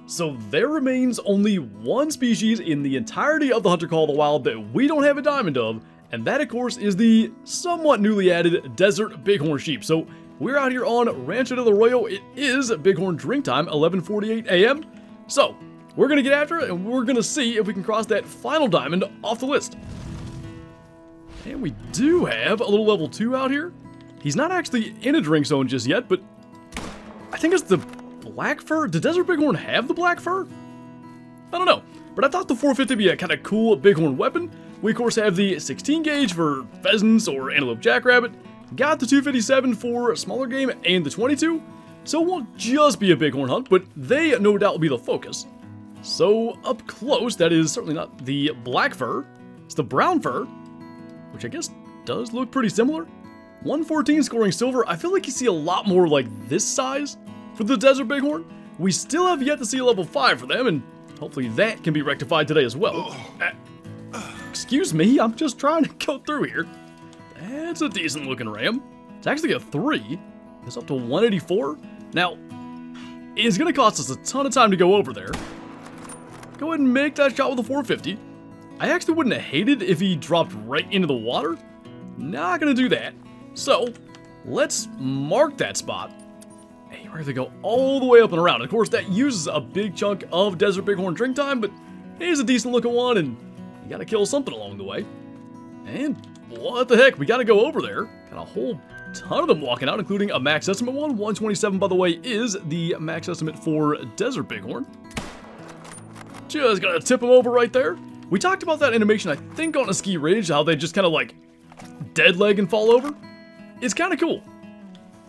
So there remains only one species in the entirety of the Hunter Call of the Wild that we don't have a diamond of, and that of course is the somewhat newly added desert bighorn sheep. So we're out here on Rancho Del Arroyo. It is bighorn drink time, 11:48 a.m. So we're gonna get after it and we're gonna see if we can cross that final diamond off the list. And we do have a little level 2 out here. He's not actually in a drink zone just yet, but I think it's the black fur. Did desert bighorn have the black fur? I don't know, but I thought the 450 would be a kind of cool bighorn weapon. We of course have the 16 gauge for pheasants or antelope jackrabbit, got the 257 for smaller game and the 22, so it won't just be a bighorn hunt, but they no doubt will be the focus. So up close, that is certainly not the black fur, it's the brown fur, which I guess does look pretty similar. 114 scoring silver. I feel like you see a lot more like this size for the desert bighorn. We still have yet to see a level 5 for them, and hopefully that can be rectified today as well. Excuse me, I'm just trying to go through here. That's a decent looking ram. It's actually a 3. It's up to 184. Now, it's going to cost us a ton of time to go over there. Go ahead and make that shot with a 450. I actually wouldn't have hated if he dropped right into the water. Not going to do that. So, let's mark that spot. And we're going to go all the way up and around. Of course, that uses a big chunk of desert bighorn drink time, but it is a decent looking one, and you got to kill something along the way. And what the heck, we got to go over there. Got a whole ton of them walking out, including a max estimate one. 127, by the way, is the max estimate for desert bighorn. Just gonna tip them over right there. We talked about that animation, I think, on a ski ridge, how they just kind of like dead leg and fall over. It's kind of cool.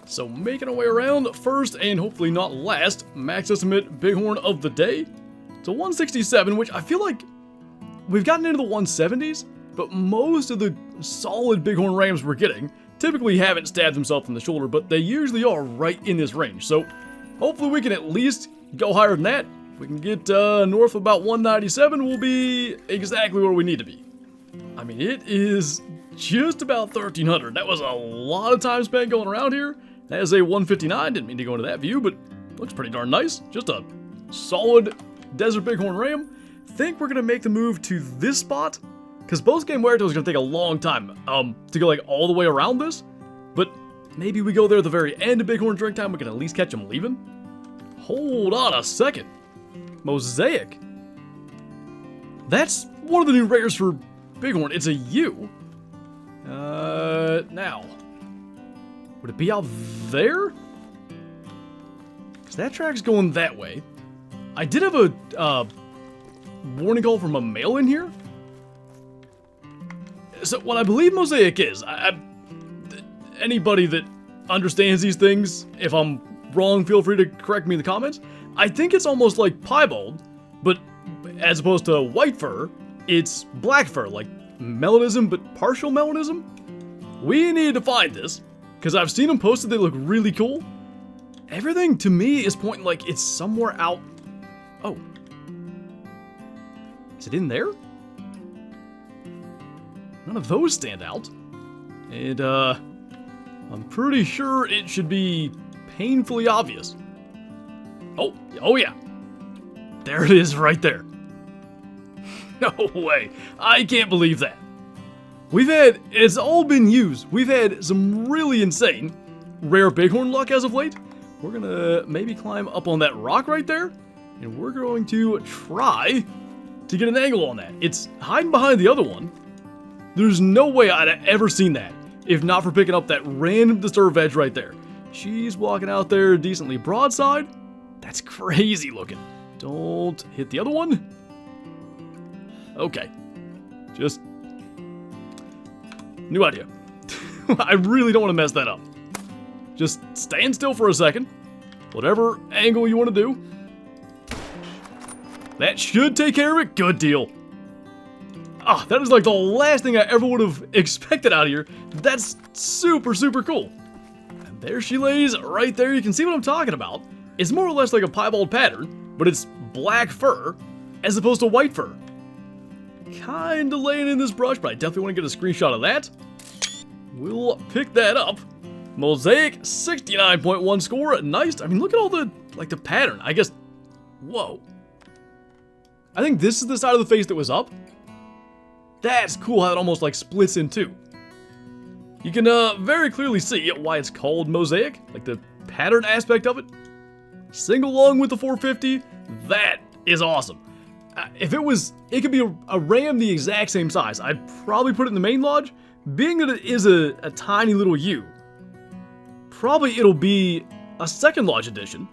So making our way around, first and hopefully not last, max estimate bighorn of the day. So 167, which I feel like we've gotten into the 170s, but most of the solid bighorn rams we're getting typically haven't stabbed themselves in the shoulder, but they usually are right in this range. So hopefully we can at least go higher than that. If we can get north of about 197, we'll be exactly where we need to be. I mean, it is just about 1300. That was a lot of time spent going around here. That is a 159. Didn't mean to go into that view, but looks pretty darn nice. Just a solid desert bighorn ram. Think we're gonna make the move to this spot, because post-game Muerto is gonna take a long time to go like all the way around this. But maybe we go there at the very end of bighorn drink time. We can at least catch them leaving. Hold on a second. MOSAIC. That's one of the new rares for bighorn. It's a U. Now, would it be out there? Because that track's going that way. I did have a warning call from a male in here. So what I believe MOSAIC is, anybody that understands these things, if I'm wrong, feel free to correct me in the comments. I think it's almost like piebald, but as opposed to white fur, it's black fur, like melanism, but partial melanism. We need to find this, because I've seen them posted, they look really cool. Everything to me is pointing like it's somewhere out. Oh. Is it in there? None of those stand out. And, I'm pretty sure it should be painfully obvious. Oh yeah. There it is right there. No way. I can't believe that. It's all been used. We've had some really insane rare bighorn luck as of late. We're gonna maybe climb up on that rock right there, and we're going to try to get an angle on that. It's hiding behind the other one. There's no way I'd have ever seen that if not for picking up that random disturbed edge right there. She's walking out there decently broadside. That's crazy looking. Don't hit the other one. Okay. Just new idea. I really don't want to mess that up. Just stand still for a second. Whatever angle you want to do. That should take care of it. Good deal. Ah, that is like the last thing I ever would have expected out of here. That's super, super cool. And there she lays right there. You can see what I'm talking about. It's more or less like a piebald pattern, but it's black fur as opposed to white fur. Kinda laying in this brush, but I definitely want to get a screenshot of that. We'll pick that up. MOSAIC, 69.1 score. Nice. I mean, look at all the, like, the pattern. I guess Whoa. I think this is the side of the face that was up. That's cool how it almost like splits in two. You can very clearly see why it's called MOSAIC, like the pattern aspect of it. Single lung with the 450, that is awesome. If it could be a ram the exact same size, I'd probably put it in the main lodge. Being that it is a tiny little U, probably it'll be a second lodge edition.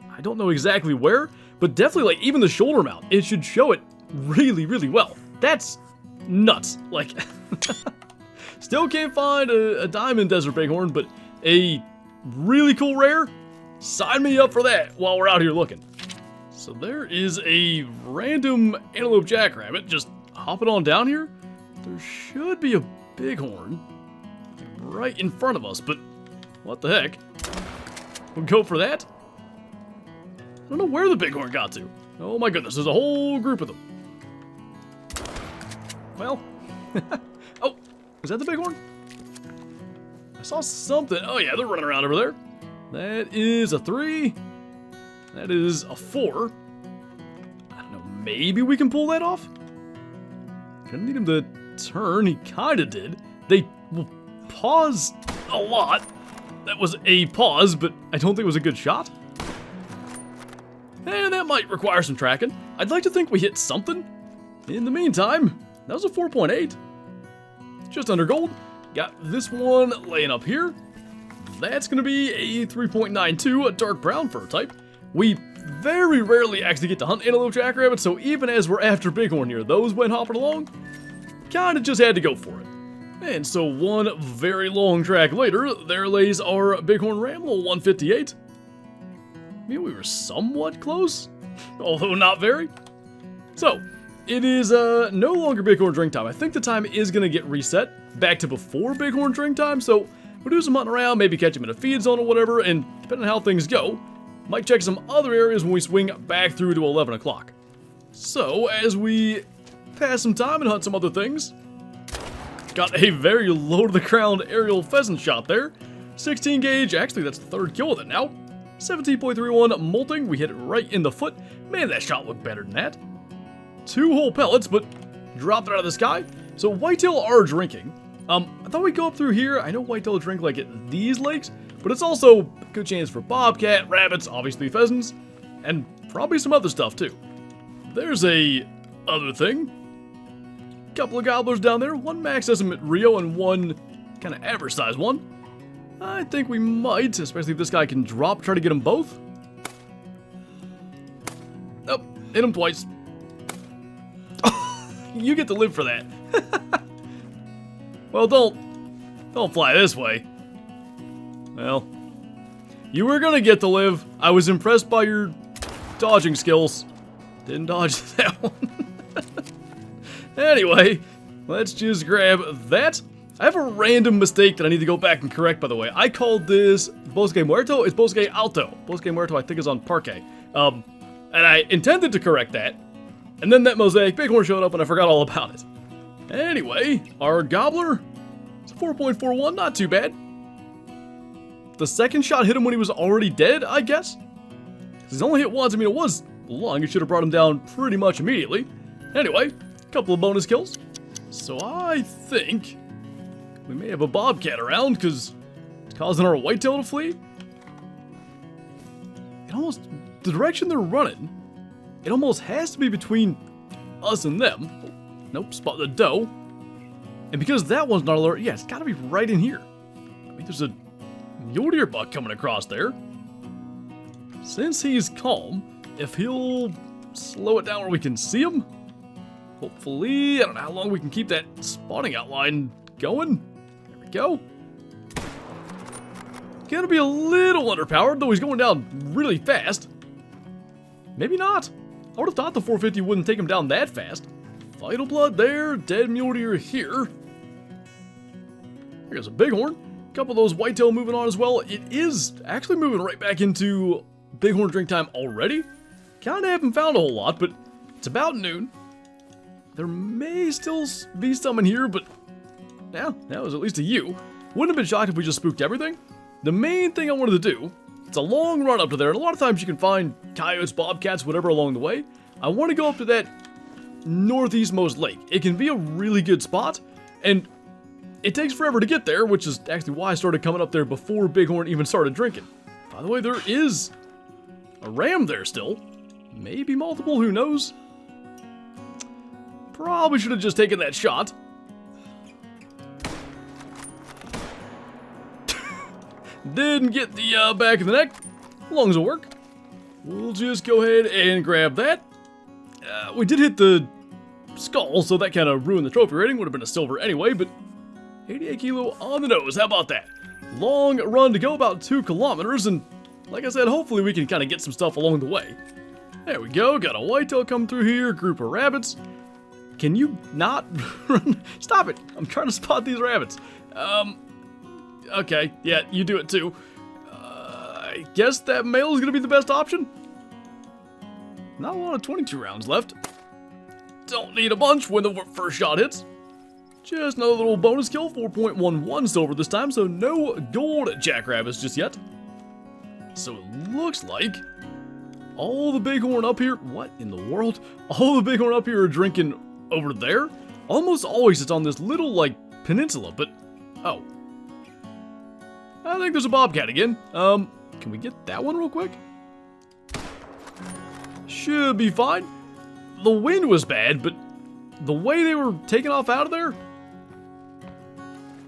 I don't know exactly where, but definitely like even the shoulder mount, it should show it really, really well. That's nuts. Like, still can't find a diamond desert bighorn, but a really cool rare. Sign me up for that while we're out here looking. So there is a random antelope jackrabbit just hopping on down here. There should be a bighorn right in front of us, but what the heck? We'll go for that. I don't know where the bighorn got to. Oh my goodness, there's a whole group of them. Well, oh, is that the bighorn? I saw something. Oh yeah, they're running around over there. That is a 3. That is a 4. I don't know, maybe we can pull that off? Gonna need him to turn, he kinda did. They will pause a lot. That was a pause, but I don't think it was a good shot. And that might require some tracking. I'd like to think we hit something. In the meantime, that was a 4.8. Just under gold. Got this one laying up here. That's going to be a 3.92, a dark brown fur type. We very rarely actually get to hunt antelope jackrabbits, so even as we're after bighorn here, those went hopping along. Kinda just had to go for it. And so one very long track later, there lays our bighorn ramble 158. I mean, we were somewhat close, although not very. So, it is no longer bighorn drink time. I think the time is going to get reset back to before bighorn drink time, so we'll do some hunting around, maybe catch them in a feed zone or whatever, and depending on how things go, might check some other areas when we swing back through to 11 o'clock. So, as we pass some time and hunt some other things, got a very low-to-the-ground aerial pheasant shot there. 16 gauge, actually that's the third kill with it now. 17.31 molting, we hit it right in the foot. Man, that shot looked better than that. 2 whole pellets, but dropped it out of the sky. So whitetail are drinking. I thought we'd go up through here. I know whitetail drink like at these lakes, but it's also a good chance for bobcat, rabbits, obviously pheasants, and probably some other stuff too. There's a other thing. Couple of gobblers down there, one max estimate Rio and one kind of average size one. I think we might, especially if this guy can drop, try to get them both. Nope, hit him twice. You get to live for that. Well, don't fly this way. Well, you were gonna get to live. I was impressed by your dodging skills. Didn't dodge that one. Anyway, let's just grab that. I have a random mistake that I need to go back and correct, by the way. I called this Bosque Muerto. It's Bosque Alto. Bosque Muerto, I think, is on Parque. And I intended to correct that. And then that MOSAIC bighorn showed up and I forgot all about it. Anyway, our gobbler, it's a 4.41, not too bad. The second shot hit him when he was already dead, I guess. He's only hit once. I mean, it was long. It should have brought him down pretty much immediately. Anyway, a couple of bonus kills. So I think we may have a bobcat around because it's causing our whitetail to flee. It almost, the direction they're running, it almost has to be between us and them. Oh, nope, spot the doe. And because that one's not alert, yeah, it's got to be right in here. I mean, there's a mule deer buck coming across there. Since he's calm, if he'll slow it down where we can see him, hopefully, I don't know how long we can keep that spawning outline going. There we go. Gonna be a little underpowered, though he's going down really fast. Maybe not. I would have thought the 450 wouldn't take him down that fast. Vital blood there, dead mule deer here. Here's a bighorn. A couple of those whitetail moving on as well. It is actually moving right back into bighorn drink time already. Kinda haven't found a whole lot, but it's about noon. There may still be some in here, but yeah, that was at least a U. Wouldn't have been shocked if we just spooked everything. The main thing I wanted to do It's a long run up to there, and a lot of times you can find coyotes, bobcats, whatever along the way. I want to go up to that northeastmost lake. It can be a really good spot, and it takes forever to get there, which is actually why I started coming up there before Bighorn even started drinking. By the way, there is a ram there still. Maybe multiple, who knows? Probably should have just taken that shot. Didn't get the back of the neck. Lungs will work. We'll just go ahead and grab that. We did hit the skull, so that kind of ruined the trophy rating. Would have been a silver anyway, but 88 kilo on the nose. How about that? Long run to go, about 2 kilometers, and like I said, hopefully we can kind of get some stuff along the way. There we go. Got a whitetail come through here. Group of rabbits. Can you not run? Stop it. I'm trying to spot these rabbits. Okay, yeah, you do it too. I guess that male is going to be the best option. Not a lot of 22 rounds left. Don't need a bunch when the first shot hits. Just another little bonus kill, 4.11 silver this time, so no gold jackrabbits just yet. So it looks like all the bighorn up here, what in the world? All the bighorn up here are drinking over there. Almost always it's on this little, like, peninsula, but, oh. I think there's a bobcat again. Can we get that one real quick? Should be fine. The wind was bad, but the way they were taking off out of there,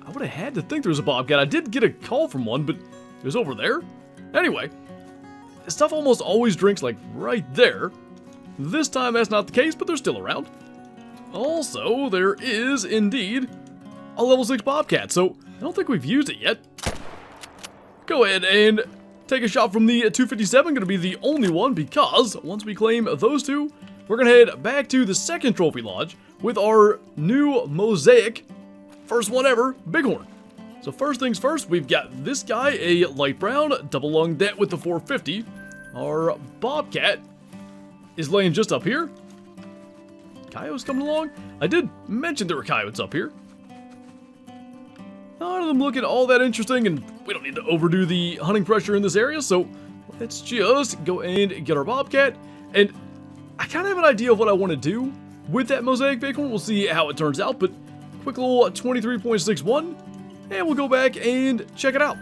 I would have had to think there was a bobcat. I did get a call from one, but it was over there. Anyway, this stuff almost always drinks like right there. This time that's not the case, but they're still around. Also, there is indeed a level 6 bobcat, so I don't think we've used it yet. Go ahead and take a shot from the 257, gonna be the only one, because once we claim those two, we're gonna head back to the second trophy lodge with our new MOSAIC, first one ever, bighorn. So first things first, we've got this guy, a light brown, double lung det with the 450. Our bobcat is laying just up here. Coyotes coming along. I did mention there were coyotes up here. None of them looking all that interesting, and we don't need to overdo the hunting pressure in this area, so let's just go and get our bobcat. And I kind of have an idea of what I want to do with that MOSAIC bighorn. We'll see how it turns out, but quick little 23.61, and we'll go back and check it out.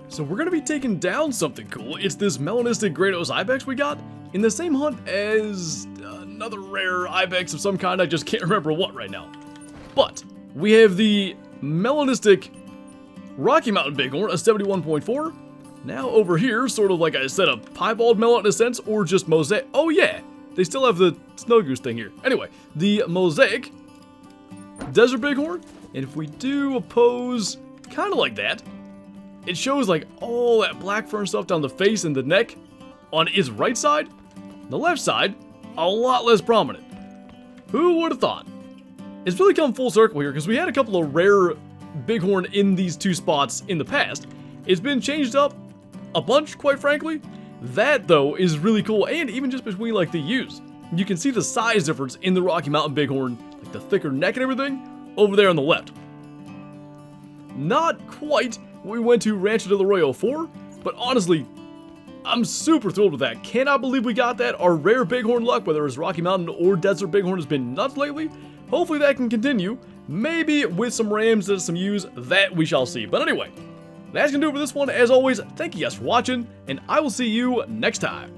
So we're going to be taking down something cool. It's this melanistic great nose ibex we got in the same hunt as another rare ibex of some kind. I just can't remember what right now. But we have the melanistic Rocky Mountain bighorn, a 71.4. Now over here, sort of like I said, a piebald melon in a sense, or just MOSAIC. Oh yeah, they still have the snow goose thing here. Anyway, the MOSAIC desert bighorn, and if we do a pose kind of like that, it shows like all that black fern stuff down the face and the neck on its right side. The left side, a lot less prominent. Who would have thought? It's really come full circle here, because we had a couple of rare bighorn in these two spots in the past. It's been changed up a bunch, quite frankly. That, though, is really cool, and even just between, like, the ewes. You can see the size difference in the Rocky Mountain bighorn, like the thicker neck and everything, over there on the left. Not quite what we went to Rancho Del Arroyo for, but honestly, I'm super thrilled with that. Cannot believe we got that. Our rare bighorn luck, whether it's Rocky Mountain or Desert Bighorn, has been nuts lately. Hopefully that can continue. Maybe with some rams and some ewes, that we shall see. But anyway, that's going to do it for this one. As always, thank you guys for watching, and I will see you next time.